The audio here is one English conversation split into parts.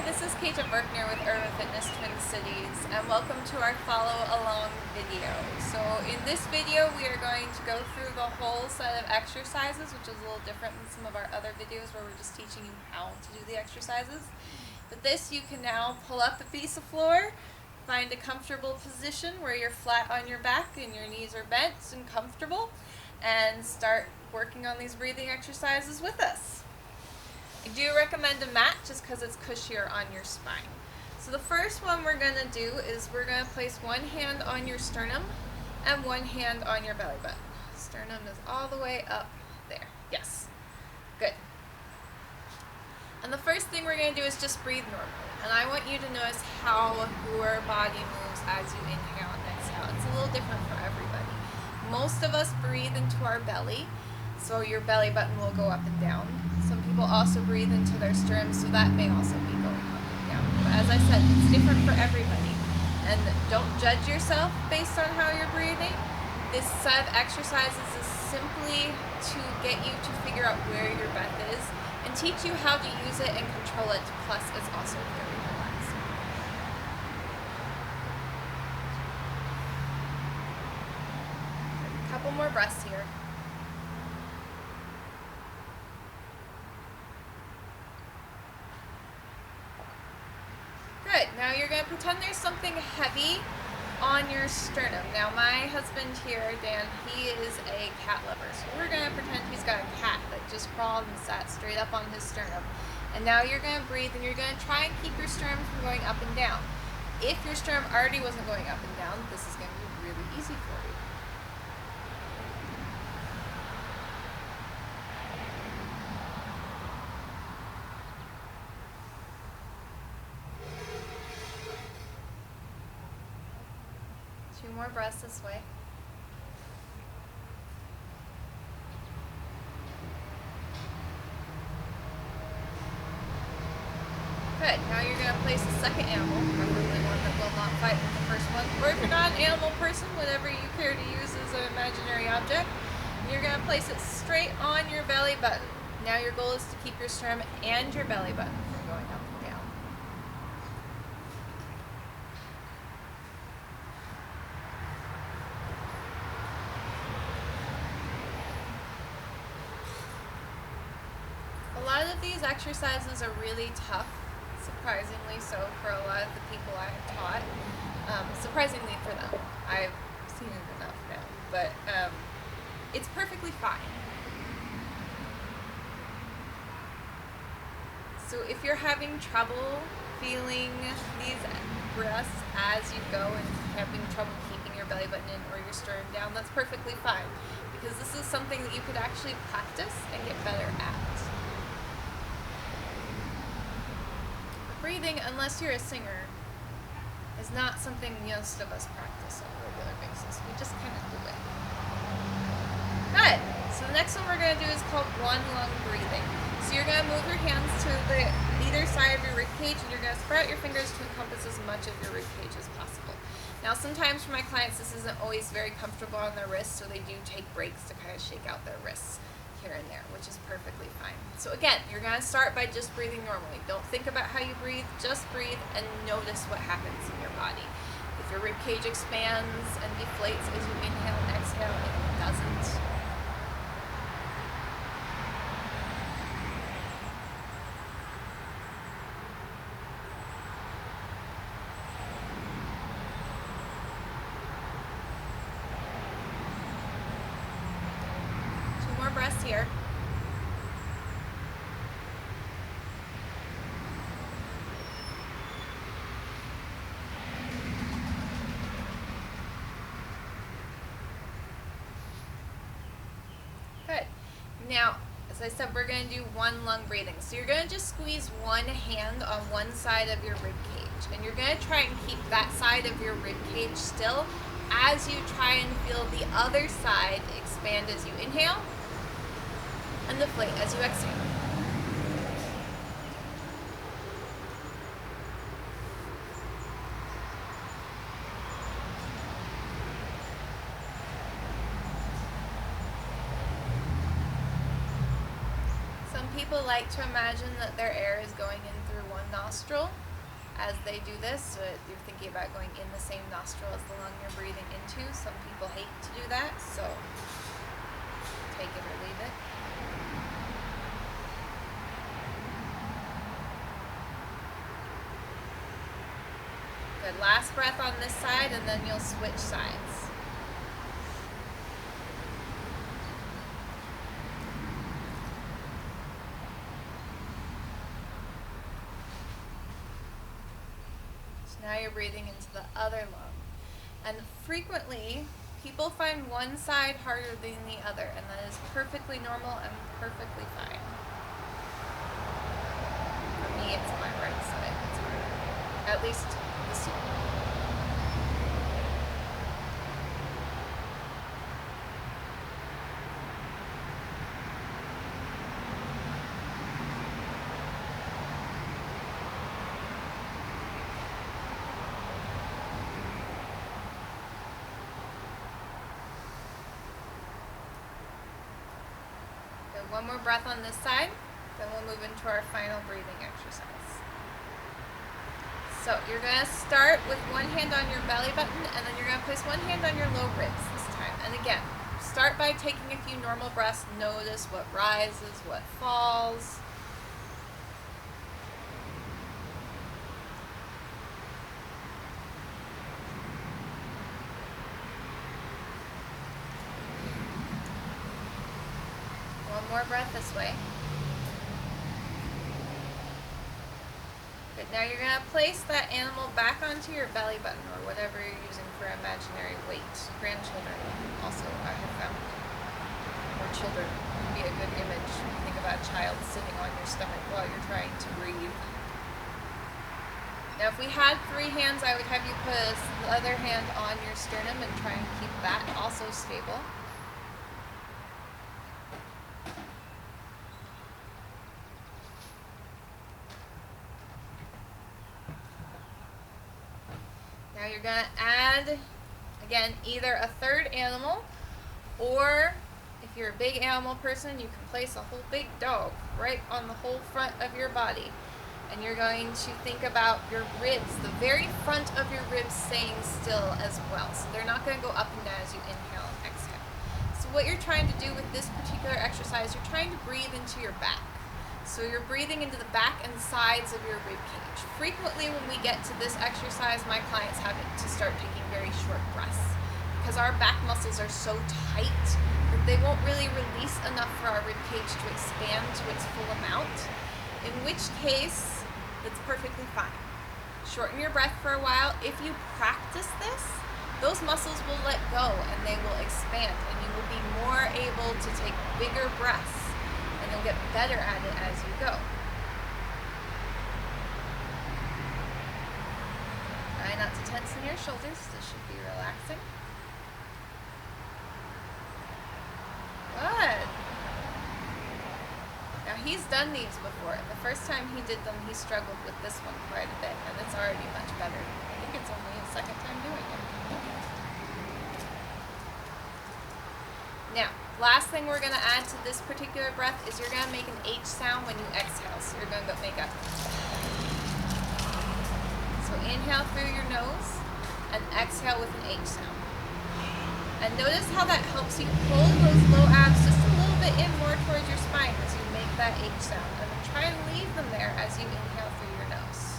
this is Kate Berkner with Urban Fitness Twin Cities, and welcome to our follow along video. So in this video we are going to go through the whole set of exercises, which is a little different than some of our other videos where we're just teaching you how to do the exercises. But this, you can now pull up a piece of floor, find a comfortable position where you're flat on your back and your knees are bent and comfortable, and start working on these breathing exercises with us. I do recommend a mat just because it's cushier on your spine. So the first one we're going to do is we're going to place one hand on your sternum and one hand on your belly button. Sternum is all the way up there. Yes. Good. And the first thing we're going to do is just breathe normally. And I want you to notice how your body moves as you inhale and exhale. It's a little different for everybody. Most of us breathe into our belly, so your belly button will go up and down. Some people also breathe into their sternum, so that may also be going up and down. But as I said, it's different for everybody. And don't judge yourself based on how you're breathing. This set of exercises is simply to get you to figure out where your breath is and teach you how to use it and control it. Plus, it's also very relaxing. A couple more breaths here. Good. Now you're going to pretend there's something heavy on your sternum. Now my husband here, Dan, he is a cat lover. So we're going to pretend he's got a cat that just crawled and sat straight up on his sternum. And now you're going to breathe and you're going to try and keep your sternum from going up and down. If your sternum already wasn't going up and down, this is going to be really easy for you. Two more breaths this way. Good. Now you're going to place a second animal, preferably one that will not fight with the first one. Or if you're not an animal person, whatever you care to use as an imaginary object, you're going to place it straight on your belly button. Now your goal is to keep your sternum and your belly button from going up and down. A lot of these exercises are really tough, surprisingly so for a lot of the people I have taught. Surprisingly for them. I've seen it enough now, but it's perfectly fine. So if you're having trouble feeling these breaths as you go and having trouble keeping your belly button in or your sternum down, that's perfectly fine, because this is something that you could actually practice and get better at. Breathing, unless you're a singer, is not something most of us practice on a regular basis. We just kind of do it. Good. So the next one we're going to do is called one lung breathing. So you're going to move your hands to either side of your rib cage, and you're going to spread out your fingers to encompass as much of your rib cage as possible. Now sometimes for my clients this isn't always very comfortable on their wrists, so they do take breaks to kind of shake out their wrists here and there, which is perfectly fine. So again, you're going to start by just breathing normally. Don't think about how you breathe, just breathe and notice what happens in your body. If your rib cage expands and deflates as you inhale and exhale, it doesn't. More breaths here. Good. Now, as I said, we're going to do one lung breathing. So you're going to just squeeze one hand on one side of your rib cage, and you're going to try and keep that side of your rib cage still as you try and feel the other side expand as you inhale and deflate as you exhale. people like to imagine that their air is going in through one nostril as they do this, so you're thinking about going in the same nostril as the lung you're breathing into. Some people hate to do that, so take it or leave it. Good. Last breath on this side, and then you'll switch sides. Now you're breathing into the other lung. And frequently, people find one side harder than the other, and that is perfectly normal and perfectly fine. For me, it's my right side that's harder. At least this year. One more breath on this side, then we'll move into our final breathing exercise. So you're going to start with one hand on your belly button, and then you're going to place one hand on your low ribs this time. And again, start by taking a few normal breaths. Notice what rises, what falls. One more breath this way. Good. Now you're going to place that animal back onto your belly button or whatever you're using for imaginary weight. Grandchildren also, I have found, or children, would be a good image. Think about a child sitting on your stomach while you're trying to breathe. Now if we had 3 hands, I would have you put the other hand on your sternum and try and keep that also stable. Now you're going to add, again, either a third animal, or if you're a big animal person, you can place a whole big dog right on the whole front of your body. And you're going to think about your ribs, the very front of your ribs staying still as well. So they're not going to go up and down as you inhale and exhale. So what you're trying to do with this particular exercise, you're trying to breathe into your back. So you're breathing into the back and sides of your rib cage. Frequently when we get to this exercise, my clients have it to start taking very short breaths because our back muscles are so tight that they won't really release enough for our rib cage to expand to its full amount, in which case it's perfectly fine. Shorten your breath for a while. If you practice this, those muscles will let go and they will expand, and you will be more able to take bigger breaths. And you'll get better at it as you go. Try not to tense in your shoulders. This should be relaxing. Good. Now he's done these before. The first time he did them, he struggled with this one quite a bit, and it's already much better. I think it's only his second time doing it. Now, last thing we're going to add to this particular breath is you're going to make an H sound when you exhale. So you're going to make a. So inhale through your nose and exhale with an H sound. And notice how that helps you pull those low abs just a little bit in more towards your spine as you make that H sound. And then try and leave them there as you inhale through your nose.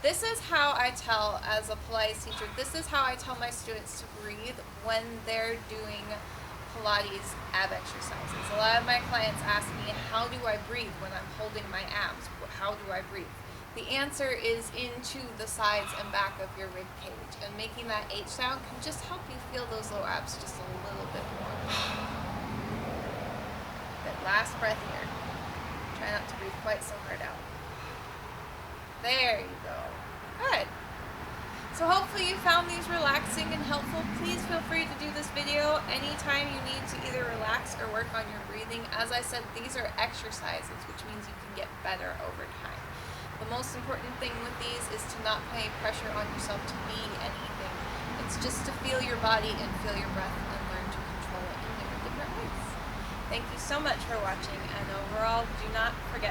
This is how I tell, as a Pilates teacher, this is how I tell my students to breathe when they're doing Pilates ab exercises. A lot of my clients ask me, how do I breathe when I'm holding my abs? How do I breathe? The answer is into the sides and back of your rib cage, and making that H sound can just help you feel those low abs just a little bit more. Good. Last breath here. Try not to breathe quite so hard out. There you go. Good. So hopefully you found these relaxing and helpful. Please feel free to do this video anytime you need to either relax or work on your breathing. As I said, these are exercises, which means you can get better over time. The most important thing with these is to not put any pressure on yourself to be anything. It's just to feel your body and feel your breath and learn to control Thank you so much for watching, and overall, do not forget